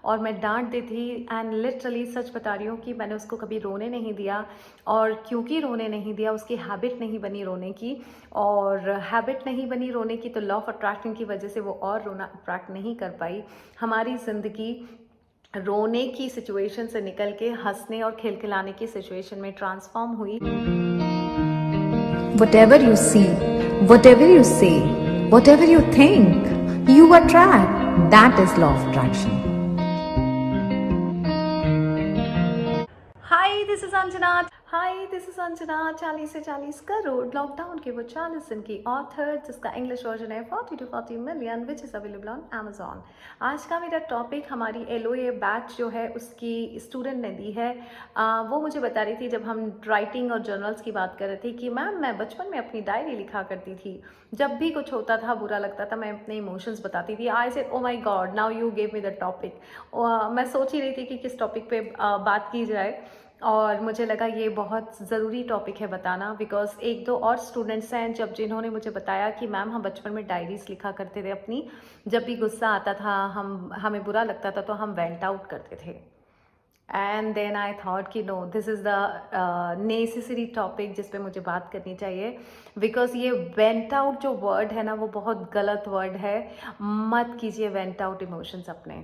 और मैं डांट दी थी। एंड लिटरली सच बता रही हूँ कि मैंने उसको कभी रोने नहीं दिया, और क्योंकि रोने नहीं दिया, उसकी हैबिट नहीं बनी रोने की, और हैबिट नहीं बनी रोने की तो लॉ ऑफ अट्रैक्शन की वजह से वो और रोना अट्रैक्ट नहीं कर पाई। हमारी ज़िंदगी रोने की सिचुएशन से निकल के हंसने और खिलखिलाने की सिचुएशन में ट्रांसफॉर्म हुई। Whatever you see, whatever you say, whatever you think, you attract. That is law of attraction. Hi this is Anjana 40 से 40 करोड़ लॉकडाउन के वो 40 दिन की ऑथर, जिसका इंग्लिश वर्जन है 40 to 40 million, which is available on Amazon. आज का मेरा टॉपिक हमारी LOA बैच जो है उसकी स्टूडेंट ने दी है। वो मुझे बता रही थी जब हम राइटिंग और जर्नल्स की बात कर रहे थे कि मैम मैं बचपन में अपनी डायरी लिखा करती थी, जब भी कुछ होता था बुरा लगता था मैं अपने इमोशंस बताती थी। I said oh my God, now you give me the topic. मैं सोच ही रही थी कि किस टॉपिक पे बात की जाए, और मुझे लगा ये बहुत ज़रूरी टॉपिक है बताना, बिकॉज एक दो और स्टूडेंट्स हैं जब जिन्होंने मुझे बताया कि मैम हम बचपन में डायरीज लिखा करते थे अपनी, जब भी गुस्सा आता था, हमें बुरा लगता था तो हम वेंट आउट करते थे। एंड देन आई थॉट कि no, this is the necessary topic जिस पे मुझे बात करनी चाहिए, बिकॉज ये वेंट आउट जो वर्ड है ना वो बहुत गलत वर्ड है। मत कीजिए वेंट आउट इमोशंस अपने।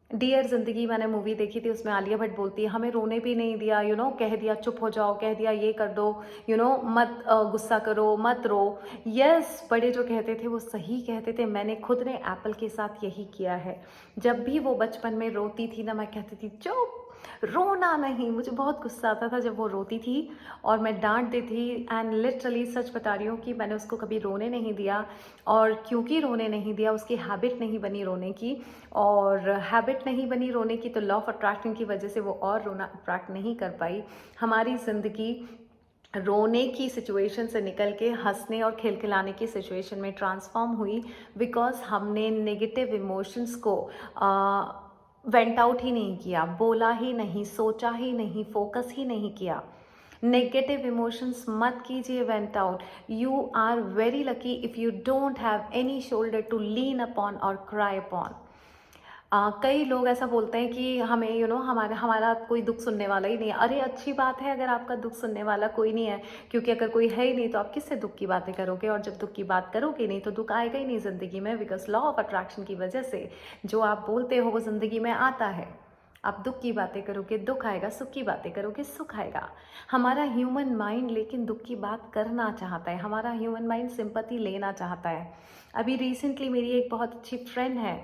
डियर जिंदगी मैंने मूवी देखी थी, उसमें आलिया भट्ट बोलती है हमें रोने भी नहीं दिया, कह दिया चुप हो जाओ, कह दिया ये कर दो, मत गुस्सा करो, मत रो। यस, बड़े जो कहते थे वो सही कहते थे। मैंने खुद ने एप्पल के साथ यही किया है। जब भी वो बचपन में रोती थी ना, मैं कहती थी चुप, रोना नहीं। मुझे बहुत गुस्सा आता था जब वो रोती थी और मैं डांट दी थी। एंड लिटरली सच बता रही हूँ कि मैंने उसको कभी रोने नहीं दिया, और क्योंकि रोने नहीं दिया, उसकी हैबिट नहीं बनी रोने की, और हैबिट नहीं बनी रोने की तो लॉ ऑफ अट्रैक्शन की वजह से वो और रोना अट्रैक्ट नहीं कर पाई। हमारी ज़िंदगी रोने की सिचुएशन से निकल के हंसने और खिलखिलाने की सिचुएशन में ट्रांसफॉर्म हुई, बिकॉज हमने नेगेटिव इमोशंस को वेंट आउट ही नहीं किया, बोला ही नहीं, सोचा ही नहीं, फोकस ही नहीं किया। नेगेटिव इमोशंस मत कीजिए vent out. You are very lucky if you don't have any shoulder to lean upon और क्राई अपॉन। कई लोग ऐसा बोलते हैं कि हमें हमारा हमारा कोई दुख सुनने वाला ही नहीं है। अरे अच्छी बात है अगर आपका दुख सुनने वाला कोई नहीं है, क्योंकि अगर कोई है ही नहीं तो आप किससे दुख की बातें करोगे, और जब दुख की बात करोगे नहीं तो दुख आएगा ही नहीं ज़िंदगी में, बिकॉज लॉ ऑफ अट्रैक्शन की वजह से जो आप बोलते हो वो ज़िंदगी में आता है। आप दुख की बातें करोगे दुख आएगा, सुख की बातें करोगे सुख आएगा। हमारा ह्यूमन माइंड लेकिन दुख की बात करना चाहता है, हमारा ह्यूमन माइंड सिंपैथी लेना चाहता है। अभी रिसेंटली मेरी एक बहुत अच्छी फ्रेंड है,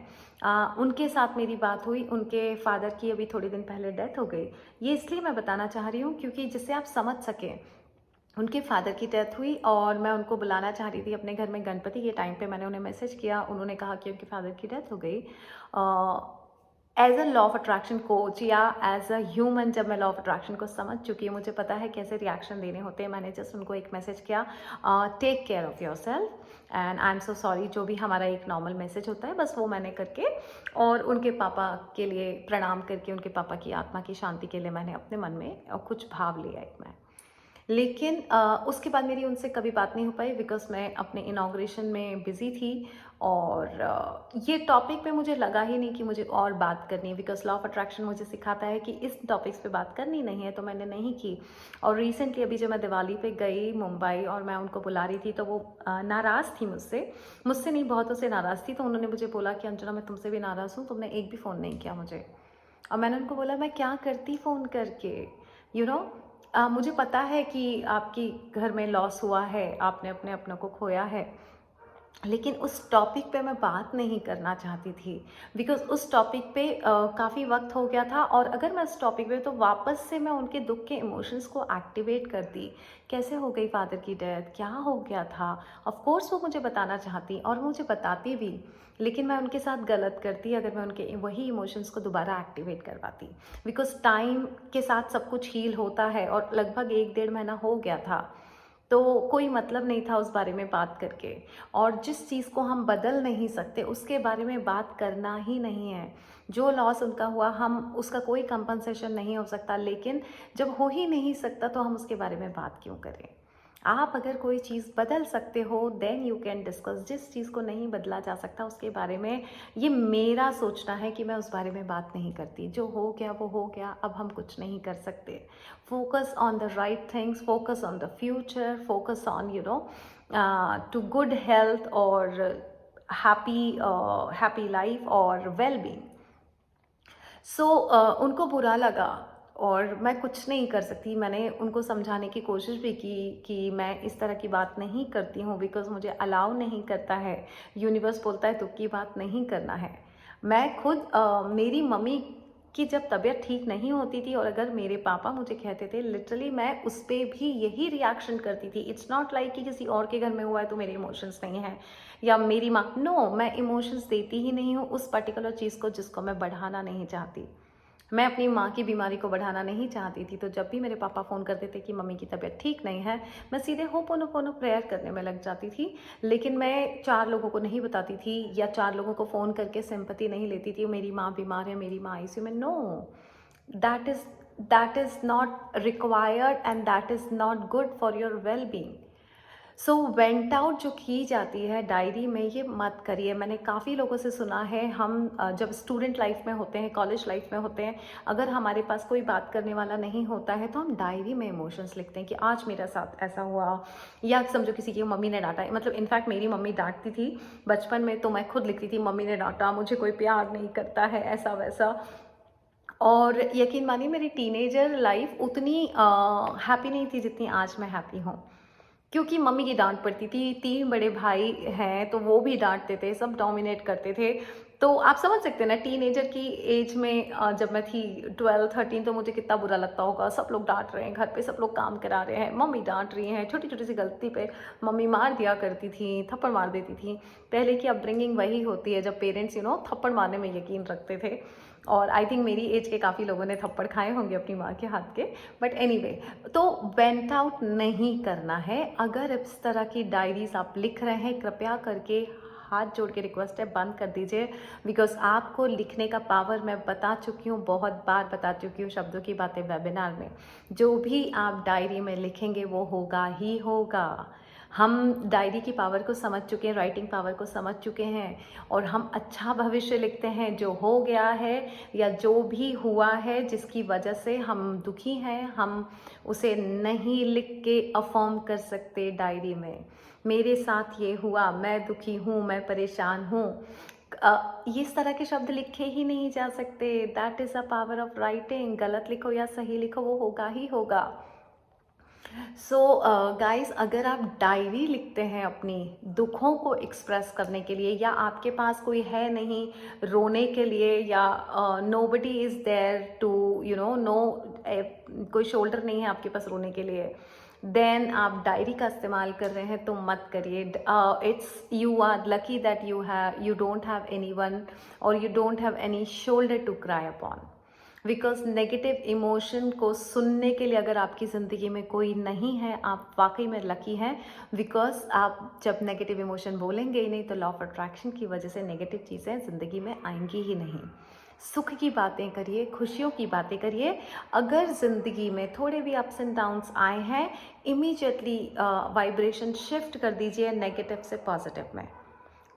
उनके साथ मेरी बात हुई। उनके फादर की अभी थोड़े दिन पहले डेथ हो गई। ये इसलिए मैं बताना चाह रही हूँ क्योंकि जिससे आप समझ सकें। उनके फादर की डेथ हुई और मैं उनको बुलाना चाह रही थी अपने घर में गणपति के टाइम पे। मैंने उन्हें मैसेज किया, उन्होंने कहा कि उनके फादर की डेथ हो गई। As a law of attraction coach या एज अ ह्यूमन, जब मैं लॉ ऑफ अट्रैक्शन को समझ चुकी हूँ, मुझे पता है कैसे रिएक्शन देने होते हैं, मैंने जस्ट उनको एक मैसेज किया, take care of yourself and I am so sorry. जो भी हमारा एक नॉर्मल मैसेज होता है बस वो मैंने करके, और उनके पापा के लिए प्रणाम करके, उनके पापा की आत्मा की शांति के लिए मैंने अपने मन में कुछ भाव लिया एक मैं। लेकिन उसके बाद मेरी उनसे कभी बात नहीं हो पाई, बिकॉज मैं अपने इनाग्रेशन में बिज़ी थी, और ये टॉपिक पे मुझे लगा ही नहीं कि मुझे और बात करनी है, बिकॉज लॉ ऑफ अट्रैक्शन मुझे सिखाता है कि इस टॉपिक्स पे बात करनी नहीं है, तो मैंने नहीं की। और रिसेंटली अभी जब मैं दिवाली पे गई मुंबई और मैं उनको बुला रही थी तो वो नाराज़ थी मुझसे, मुझसे नहीं बहुतों से नाराज़ थी। तो उन्होंने मुझे बोला कि अंजना मैं तुमसे भी नाराज़ हूँ, तुमने एक भी फ़ोन नहीं किया मुझे। और मैंने उनको बोला मैं क्या करती फ़ोन करके, मुझे पता है कि आपकी घर में लॉस हुआ है, आपने अपने अपनों को खोया है, लेकिन उस टॉपिक पे मैं बात नहीं करना चाहती थी, बिकॉज़ उस टॉपिक पे काफ़ी वक्त हो गया था। और अगर मैं उस टॉपिक पे तो वापस से मैं उनके दुख के इमोशंस को एक्टिवेट करती। कैसे हो गई फादर की डेथ, क्या हो गया था, ऑफ कोर्स वो मुझे बताना चाहती और मुझे बताती भी, लेकिन मैं उनके साथ गलत करती अगर मैं उनके वही इमोशंस को दोबारा एक्टिवेट करवाती। बिकॉज़ टाइम के साथ सब कुछ हील होता है, और लगभग 1 डेढ़ महीना हो गया था, तो कोई मतलब नहीं था उस बारे में बात करके। और जिस चीज़ को हम बदल नहीं सकते उसके बारे में बात करना ही नहीं है। जो लॉस उनका हुआ, हम उसका कोई कंपनसेशन नहीं हो सकता, लेकिन जब हो ही नहीं सकता तो हम उसके बारे में बात क्यों करें। आप अगर कोई चीज़ बदल सकते हो देन यू कैन डिस्कस। जिस चीज़ को नहीं बदला जा सकता उसके बारे में ये मेरा सोचना है कि मैं उस बारे में बात नहीं करती। जो हो गया वो हो गया, अब हम कुछ नहीं कर सकते। Focus on the right things, focus on the future, focus on to good health और हैप्पी लाइफ और वेल बीइंग। सो उनको बुरा लगा और मैं कुछ नहीं कर सकती। मैंने उनको समझाने की कोशिश भी की कि मैं इस तरह की बात नहीं करती हूँ बिकॉज़ मुझे अलाउ नहीं करता है। यूनिवर्स बोलता है तुम की बात नहीं करना है। मैं खुद मेरी मम्मी की जब तबीयत ठीक नहीं होती थी और अगर मेरे पापा मुझे कहते थे, लिटरली मैं उस पे भी यही रिएक्शन करती थी। इट्स नॉट लाइक कि किसी और के घर में हुआ है तो मेरे इमोशंस नहीं हैं या मेरी माँ, नो, मैं इमोशंस देती ही नहीं हूँ उस पर्टिकुलर चीज़ को जिसको मैं बढ़ाना नहीं चाहती। मैं अपनी माँ की बीमारी को बढ़ाना नहीं चाहती थी। तो जब भी मेरे पापा फ़ोन करते थे कि मम्मी की तबीयत ठीक नहीं है, मैं सीधे होपोनोपोनो प्रेयर करने में लग जाती थी। लेकिन मैं 4 लोगों को नहीं बताती थी या 4 लोगों को फ़ोन करके सिंपैथी नहीं लेती थी, मेरी माँ बीमार है, मेरी माँ आईसीयू में। No, that is that is not required and that is not good for your well being. So vent out जो की जाती है डायरी में, ये मत करिए। मैंने काफ़ी लोगों से सुना है, हम जब स्टूडेंट लाइफ में होते हैं, कॉलेज लाइफ में होते हैं, अगर हमारे पास कोई बात करने वाला नहीं होता है तो हम डायरी में इमोशंस लिखते हैं कि आज मेरे साथ ऐसा हुआ, या समझो किसी की मम्मी ने डांटा है। मतलब इनफैक्ट मेरी मम्मी डांटती थी बचपन में, तो मैं खुद लिखती थी मम्मी ने डांटा, मुझे कोई प्यार नहीं करता है, ऐसा वैसा। और यकीन मानिए मेरी टीनेजर लाइफ उतनी हैप्पी नहीं थी जितनी आज मैं हैप्पी हूँ, क्योंकि मम्मी की डांट पड़ती थी। 3 बड़े भाई हैं तो वो भी डांटते थे, सब डोमिनेट करते थे। तो आप समझ सकते हैं ना, टीनेजर की एज में जब मैं थी 12-13, तो मुझे कितना बुरा लगता होगा। सब लोग डांट रहे हैं, घर पे सब लोग काम करा रहे हैं, मम्मी डांट रही हैं, छोटी छोटी सी गलती पे मम्मी मार दिया करती थी, थप्पड़ मार देती थी। पहले की अपब्रिंगिंग वही होती है जब पेरेंट्स थप्पड़ मारने में यकीन रखते थे। और आई थिंक मेरी एज के काफ़ी लोगों ने थप्पड़ खाए होंगे अपनी माँ के हाथ के। बट एनीवे, तो वेंट आउट नहीं करना है। अगर इस तरह की डायरीज आप लिख रहे हैं, कृपया करके हाथ जोड़ के रिक्वेस्ट है बंद कर दीजिए। बिकॉज आपको लिखने का पावर मैं बता चुकी हूँ, बहुत बार बता चुकी हूँ शब्दों की बातें वेबिनार में। जो भी आप डायरी में लिखेंगे वो होगा ही होगा। हम डायरी की पावर को समझ चुके हैं, राइटिंग पावर को समझ चुके हैं, और हम अच्छा भविष्य लिखते हैं। जो हो गया है या जो भी हुआ है जिसकी वजह से हम दुखी हैं, हम उसे नहीं लिख के अफर्म कर सकते डायरी में। मेरे साथ ये हुआ, मैं दुखी हूँ, मैं परेशान हूँ, इस तरह के शब्द लिखे ही नहीं जा सकते। That is a power of writing. गलत लिखो या सही लिखो, वो होगा ही होगा। सो गाइस, अगर आप डायरी लिखते हैं अपनी दुखों को एक्सप्रेस करने के लिए, या आपके पास कोई है नहीं रोने के लिए, या nobody is there to know, कोई शोल्डर नहीं है आपके पास रोने के लिए, देन आप डायरी का इस्तेमाल कर रहे हैं तो मत करिए। It's you are lucky that you don't have any one और you don't have any shoulder to cry upon. Because negative emotion को सुनने के लिए अगर आपकी ज़िंदगी में कोई नहीं है, आप वाकई में लकी हैं। बिकॉज आप जब नेगेटिव इमोशन बोलेंगे ही नहीं तो लॉ ऑफ अट्रैक्शन की वजह से नेगेटिव चीज़ें ज़िंदगी में आएंगी ही नहीं। सुख की बातें करिए, खुशियों की बातें करिए। अगर ज़िंदगी में थोड़े भी अप्स एंड डाउन्स आए हैं, इमीडिएटली वाइब्रेशन शिफ्ट कर दीजिए नेगेटिव से पॉजिटिव में।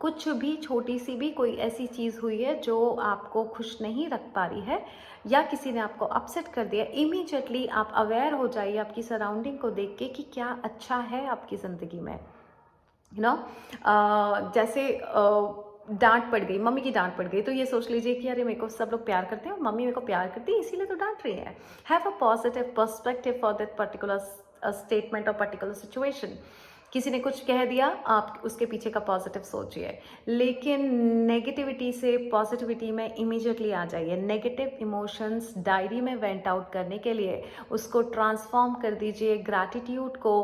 कुछ भी छोटी सी भी कोई ऐसी चीज़ हुई है जो आपको खुश नहीं रख पा रही है, या किसी ने आपको अपसेट कर दिया, इमीडिएटली आप अवेयर हो जाइए आपकी सराउंडिंग को देख के कि क्या अच्छा है आपकी ज़िंदगी में। जैसे डांट पड़ गई, मम्मी की डांट पड़ गई, तो ये सोच लीजिए कि अरे मेरे को सब लोग प्यार करते हैं और मम्मी मेरे को प्यार करती है इसीलिए तो डांट रही है। Have a positive perspective for that particular statement और पर्टिकुलर सिचुएशन। किसी ने कुछ कह दिया, आप उसके पीछे का पॉजिटिव सोचिए, लेकिन नेगेटिविटी से पॉजिटिविटी में इमीडिएटली आ जाइए। नेगेटिव इमोशंस डायरी में वेंट आउट करने के लिए उसको ट्रांसफॉर्म कर दीजिए ग्रैटिट्यूड को।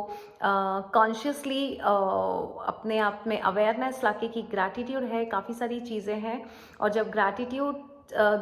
कॉन्शियसली अपने आप में अवेयरनेस लाके कि ग्रैटिट्यूड है, काफ़ी सारी चीज़ें हैं, और जब ग्रैटिट्यूड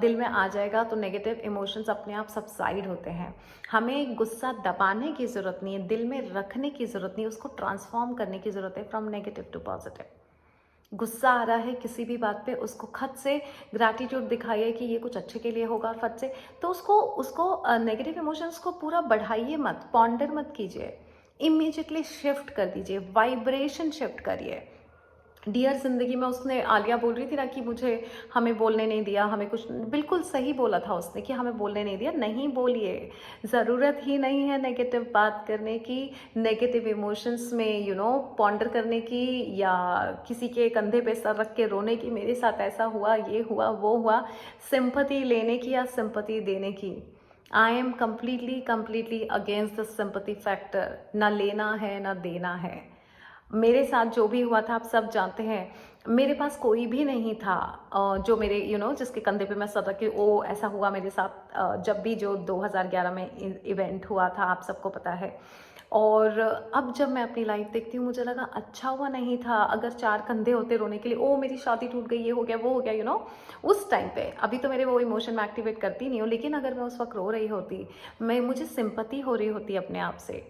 दिल में आ जाएगा तो नेगेटिव इमोशंस अपने आप सबसाइड होते हैं। हमें गुस्सा दबाने की ज़रूरत नहीं है, दिल में रखने की ज़रूरत नहीं, उसको ट्रांसफॉर्म करने की ज़रूरत है फ्रॉम नेगेटिव टू पॉजिटिव। गुस्सा आ रहा है किसी भी बात पे, उसको खत से ग्रैटिट्यूड दिखाइए कि ये कुछ अच्छे के लिए होगा, और फट से तो उसको नेगेटिव इमोशंस को पूरा बढ़ाइए मत, पॉन्डर मत कीजिए इमीडिएटली शिफ्ट कर दीजिए, वाइब्रेशन शिफ्ट करिए। डियर ज़िंदगी में उसने, आलिया बोल रही थी ना कि मुझे, हमें बोलने नहीं दिया, हमें कुछ, बिल्कुल सही बोला था उसने कि हमें बोलने नहीं दिया। नहीं बोलिए, ज़रूरत ही नहीं है नेगेटिव बात करने की, नेगेटिव इमोशंस में पॉन्डर करने की, या किसी के कंधे पे सर रख के रोने की, मेरे साथ ऐसा हुआ, ये हुआ, वो हुआ। सिंपैथी लेने की या सिंपैथी देने की, I am completely against the sympathy factor. ना लेना है ना देना है। मेरे साथ जो भी हुआ था आप सब जानते हैं। मेरे पास कोई भी नहीं था जो मेरे जिसके कंधे पे मैं सर रख के, ओ ऐसा हुआ मेरे साथ। जब भी जो 2011 में इवेंट हुआ था, आप सबको पता है। और अब जब मैं अपनी लाइफ देखती हूँ, मुझे लगा अच्छा हुआ नहीं था। अगर 4 कंधे होते रोने के लिए, ओ मेरी शादी टूट गई, ये हो गया, वो हो गया, उस टाइम पे। अभी तो मेरे वो इमोशन मैं एक्टिवेट करती नहीं हूँ, लेकिन अगर मैं उस वक्त रो रही होती, मुझे सिंपैथी हो रही होती अपने आप से।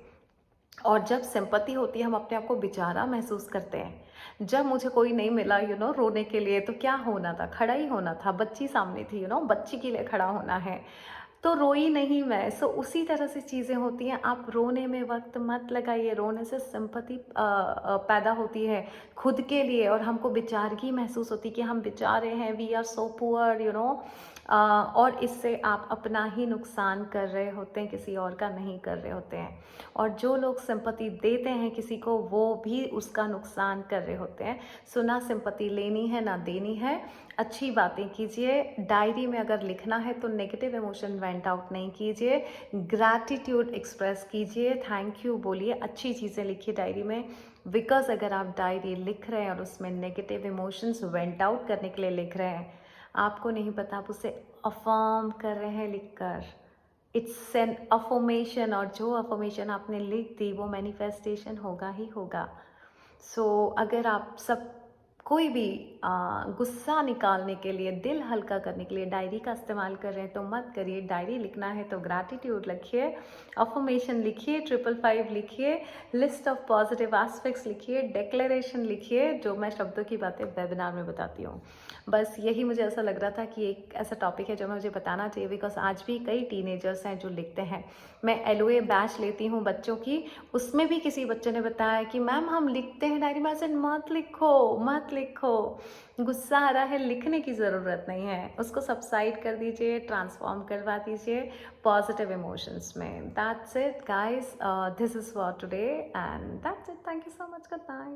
और जब सिंपैथी होती है, हम अपने आप को बेचारा महसूस करते हैं। जब मुझे कोई नहीं मिला रोने के लिए, तो क्या होना था, खड़ा ही होना था। बच्ची सामने थी, बच्ची के लिए खड़ा होना है, तो रोई नहीं मैं। सो उसी तरह से चीज़ें होती हैं। आप रोने में वक्त मत लगाइए। रोने से सिंपैथी पैदा होती है खुद के लिए, और हमको बेचारगी महसूस होती है कि हम बेचारे हैं, वी आर सो पुअर, और इससे आप अपना ही नुकसान कर रहे होते हैं, किसी और का नहीं कर रहे होते हैं। और जो लोग सिंपैथी देते हैं किसी को, वो भी उसका नुकसान कर रहे होते हैं। सो ना सिंपैथी लेनी है ना देनी है। अच्छी बातें कीजिए। डायरी में अगर लिखना है तो नेगेटिव इमोशन वेंट आउट नहीं कीजिए, ग्रैटिट्यूड एक्सप्रेस कीजिए, थैंक यू बोलिए, अच्छी चीज़ें लिखिए डायरी में। बिकॉज अगर आप डायरी लिख रहे हैं और उसमें नेगेटिव इमोशंस वेंट आउट करने के लिए लिख रहे हैं, आपको नहीं पता आप उसे अफर्म कर रहे हैं लिखकर। इट्स एन अफर्मेशन, और जो अफर्मेशन आपने लिख दी वो मैनिफेस्टेशन होगा ही होगा। सो अगर आप सब कोई भी गुस्सा निकालने के लिए, दिल हल्का करने के लिए डायरी का इस्तेमाल कर रहे हैं तो मत करिए। डायरी लिखना है तो ग्रैटिट्यूड लिखिए, अफर्मेशन लिखिए, 555 लिखिए, लिस्ट ऑफ पॉजिटिव एस्पेक्ट्स लिखिए, डिक्लेरेशन लिखिए, जो मैं शब्दों की बातें वेबिनार में बताती हूँ। बस यही मुझे ऐसा लग रहा था कि एक ऐसा टॉपिक है जो मुझे बताना चाहिए, बिकॉज आज भी कई टीनेजर्स हैं जो लिखते हैं। मैं LOA बैच लेती हूँ बच्चों की, उसमें भी किसी बच्चे ने बताया कि मैम हम लिखते हैं डायरी में। ऐसे मत लिखो, मत लिखो, गुस्सा आ रहा है, लिखने की ज़रूरत नहीं है, उसको सबसाइड कर दीजिए, ट्रांसफॉर्म करवा दीजिए पॉजिटिव इमोशंस में। That's it guys, this is for today and that's it. Thank you so much, good night.